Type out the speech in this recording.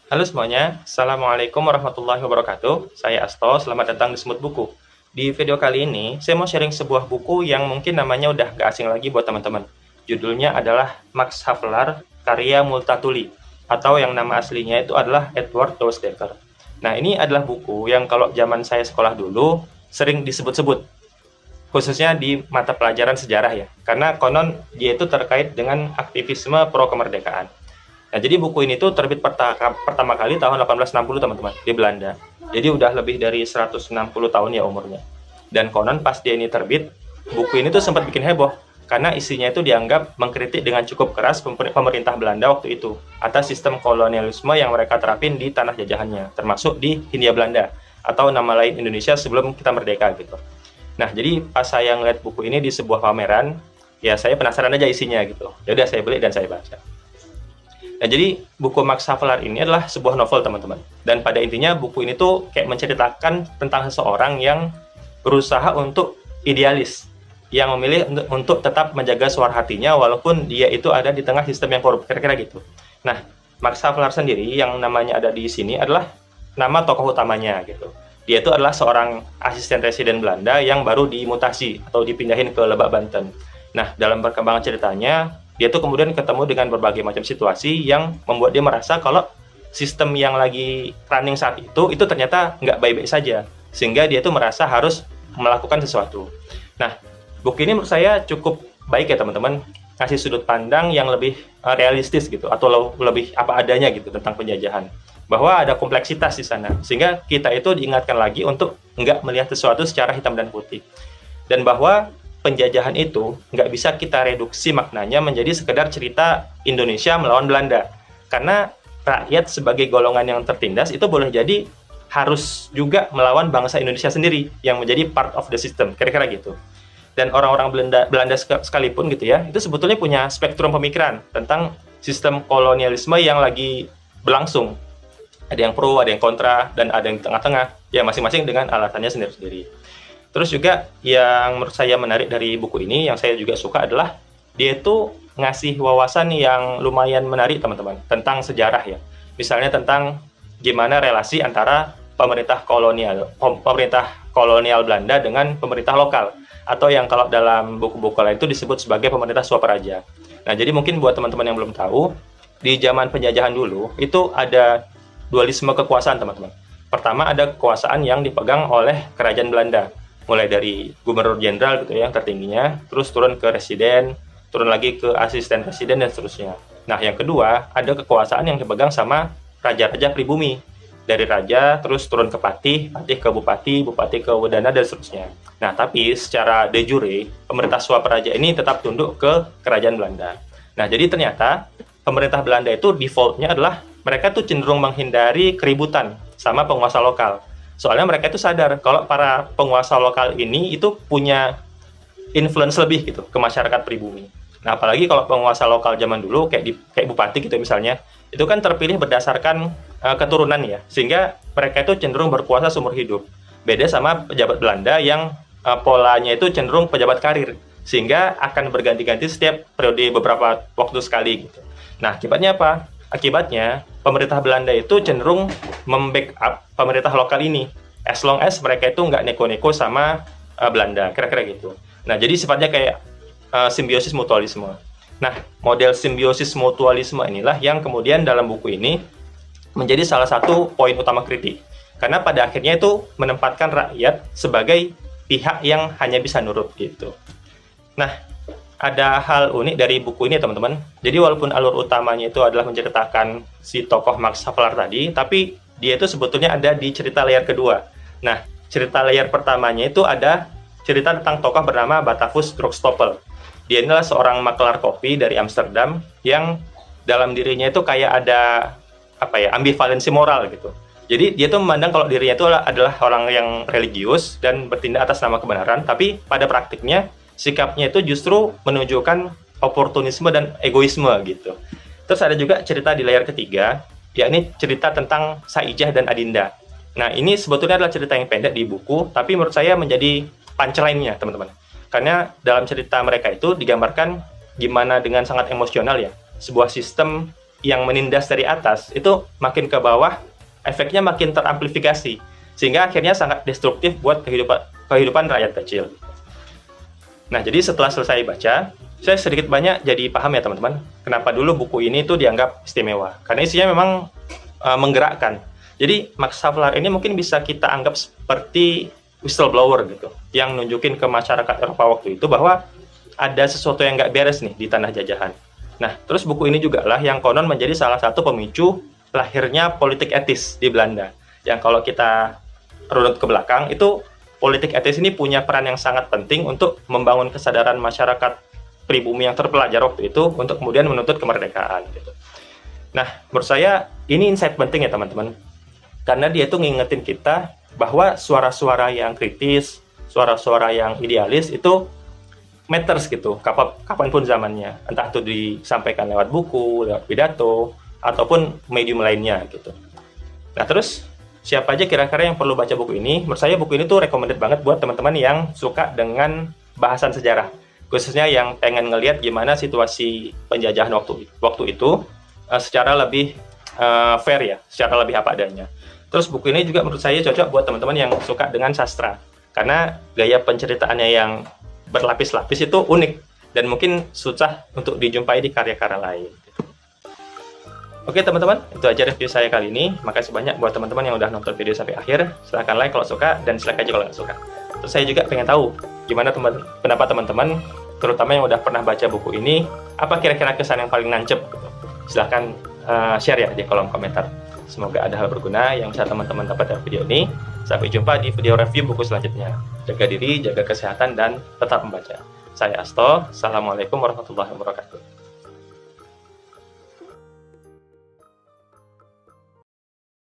Halo semuanya, Assalamualaikum warahmatullahi wabarakatuh. Saya Asto, selamat datang di Semut Buku. Di video kali ini, saya mau sharing sebuah buku yang mungkin namanya udah gak asing lagi buat teman-teman. Judulnya adalah Max Havelaar, karya Multatuli, atau yang nama aslinya itu adalah Edward Douwesdekker. Nah, ini adalah buku yang kalau zaman saya sekolah dulu, sering disebut-sebut, khususnya di mata pelajaran sejarah ya, karena konon dia itu terkait dengan aktivisme pro kemerdekaan. Nah, jadi buku ini tuh terbit pertama kali tahun 1860 teman-teman, di Belanda. Jadi udah lebih dari 160 tahun ya umurnya. Dan konon pas dia ini terbit, buku ini tuh sempat bikin heboh, karena isinya itu dianggap mengkritik dengan cukup keras pemerintah Belanda waktu itu, atas sistem kolonialisme yang mereka terapin di tanah jajahannya, termasuk di Hindia Belanda, atau nama lain Indonesia sebelum kita merdeka gitu. Nah, jadi pas saya ngeliat buku ini di sebuah pameran, ya saya penasaran aja isinya gitu. Ya udah saya beli dan saya baca. Nah, jadi buku Max Havelaar ini adalah sebuah novel, teman-teman. Dan pada intinya buku ini tuh kayak menceritakan tentang seseorang yang berusaha untuk idealis, yang memilih untuk tetap menjaga suara hatinya walaupun dia itu ada di tengah sistem yang korup, kira-kira gitu. Nah, Max Havelaar sendiri yang namanya ada di sini adalah nama tokoh utamanya gitu. Dia itu adalah seorang asisten residen Belanda yang baru dimutasi atau dipindahin ke Lebak, Banten. Nah, dalam perkembangan ceritanya, dia tuh kemudian ketemu dengan berbagai macam situasi yang membuat dia merasa kalau sistem yang lagi running saat itu ternyata nggak baik-baik saja, sehingga dia tuh merasa harus melakukan sesuatu. Nah, buku ini menurut saya cukup baik ya teman-teman, ngasih sudut pandang yang lebih realistis gitu, atau lebih apa adanya gitu tentang penjajahan, bahwa ada kompleksitas di sana, sehingga kita itu diingatkan lagi untuk nggak melihat sesuatu secara hitam dan putih, dan bahwa penjajahan itu nggak bisa kita reduksi maknanya menjadi sekedar cerita Indonesia melawan Belanda. Karena rakyat sebagai golongan yang tertindas itu boleh jadi harus juga melawan bangsa Indonesia sendiri yang menjadi part of the system, kira-kira gitu. Dan orang-orang Belanda sekalipun gitu ya, itu sebetulnya punya spektrum pemikiran tentang sistem kolonialisme yang lagi berlangsung. Ada yang pro, ada yang kontra, dan ada yang di tengah-tengah, ya masing-masing dengan alasannya sendiri-sendiri. Terus juga yang menurut saya menarik dari buku ini, yang saya juga suka adalah dia itu ngasih wawasan yang lumayan menarik teman-teman, tentang sejarah ya. Misalnya tentang gimana relasi antara pemerintah kolonial Belanda dengan pemerintah lokal, atau yang kalau dalam buku-buku lain itu disebut sebagai pemerintah swaperaja. Nah, jadi mungkin buat teman-teman yang belum tahu, di zaman penjajahan dulu itu ada dualisme kekuasaan teman-teman. Pertama ada kekuasaan yang dipegang oleh kerajaan Belanda, mulai dari gubernur jenderal gitu ya, yang tertingginya, terus turun ke residen, turun lagi ke asisten residen, dan seterusnya. Nah, yang kedua, ada kekuasaan yang dipegang sama raja-raja pribumi. Dari raja, terus turun ke patih, patih ke bupati, bupati ke wedana, dan seterusnya. Nah, tapi secara de jure, pemerintah swaperaja ini tetap tunduk ke kerajaan Belanda. Nah, jadi ternyata pemerintah Belanda itu defaultnya adalah mereka tuh cenderung menghindari keributan sama penguasa lokal. Soalnya mereka itu sadar kalau para penguasa lokal ini itu punya influence lebih gitu ke masyarakat pribumi. Nah, apalagi kalau penguasa lokal zaman dulu kayak bupati gitu misalnya, itu kan terpilih berdasarkan keturunan ya, sehingga mereka itu cenderung berkuasa seumur hidup. Beda sama pejabat Belanda yang polanya itu cenderung pejabat karir, sehingga akan berganti-ganti setiap periode beberapa waktu sekali gitu. Nah, akibatnya apa? Akibatnya pemerintah Belanda itu cenderung membackup pemerintah lokal ini, as long as mereka itu nggak neko-neko sama Belanda, kira-kira gitu. Nah, jadi sifatnya kayak simbiosis mutualisme. Nah, model simbiosis mutualisme inilah yang kemudian dalam buku ini menjadi salah satu poin utama kritik. Karena pada akhirnya itu menempatkan rakyat sebagai pihak yang hanya bisa nurut gitu. Nah, ada hal unik dari buku ini teman-teman. Jadi walaupun alur utamanya itu adalah menceritakan si tokoh Max Havelaar tadi, tapi dia itu sebetulnya ada di cerita layar kedua. Nah, cerita layar pertamanya itu ada cerita tentang tokoh bernama Batavus Droogstoppel. Dia inilah seorang makelar kopi dari Amsterdam yang dalam dirinya itu kayak ada ambivalensi moral gitu. Jadi dia tuh memandang kalau dirinya itu adalah orang yang religius dan bertindak atas nama kebenaran, tapi pada praktiknya sikapnya itu justru menunjukkan oportunisme dan egoisme gitu. Terus ada juga cerita di layar ketiga, yakni cerita tentang Saijah dan Adinda. Nah, ini sebetulnya adalah cerita yang pendek di buku, tapi menurut saya menjadi punchline-nya, teman-teman. Karena dalam cerita mereka itu digambarkan gimana dengan sangat emosional ya, sebuah sistem yang menindas dari atas itu makin ke bawah, efeknya makin teramplifikasi, sehingga akhirnya sangat destruktif buat kehidupan rakyat kecil. Nah, jadi setelah selesai baca, saya sedikit banyak jadi paham ya teman-teman, kenapa dulu buku ini tuh dianggap istimewa. Karena isinya memang menggerakkan. Jadi Max Havelaar ini mungkin bisa kita anggap seperti whistleblower gitu, yang nunjukin ke masyarakat Eropa waktu itu bahwa ada sesuatu yang nggak beres nih di tanah jajahan. Nah, terus buku ini juga lah yang konon menjadi salah satu pemicu lahirnya politik etis di Belanda. Yang kalau kita runut ke belakang, itu politik etis ini punya peran yang sangat penting untuk membangun kesadaran masyarakat pribumi yang terpelajar waktu itu untuk kemudian menuntut kemerdekaan gitu. Nah, menurut saya ini insight penting ya teman-teman, karena dia itu ngingetin kita bahwa suara-suara yang kritis, suara-suara yang idealis itu matters gitu, kapanpun zamannya, entah itu disampaikan lewat buku, lewat pidato, ataupun medium lainnya gitu. Nah, terus siapa aja kira-kira yang perlu baca buku ini? Menurut saya buku ini tuh recommended banget buat teman-teman yang suka dengan bahasan sejarah, khususnya yang pengen ngelihat gimana situasi penjajahan waktu itu secara lebih fair ya, secara lebih apa adanya. Terus buku ini juga menurut saya cocok buat teman-teman yang suka dengan sastra, karena gaya penceritaannya yang berlapis-lapis itu unik dan mungkin susah untuk dijumpai di karya-karya lain. Oke teman-teman, itu aja review saya kali ini. Makasih banyak buat teman-teman yang udah nonton video sampai akhir. Silahkan like kalau suka, dan dislike aja kalau nggak suka. Terus saya juga pengen tahu gimana pendapat teman-teman, terutama yang udah pernah baca buku ini, apa kira-kira kesan yang paling nancep gitu. Silahkan share ya di kolom komentar. Semoga ada hal berguna yang bisa teman-teman dapat dari video ini. Sampai jumpa di video review buku selanjutnya. Jaga diri, jaga kesehatan, dan tetap membaca. Saya Asto. Assalamualaikum warahmatullahi wabarakatuh.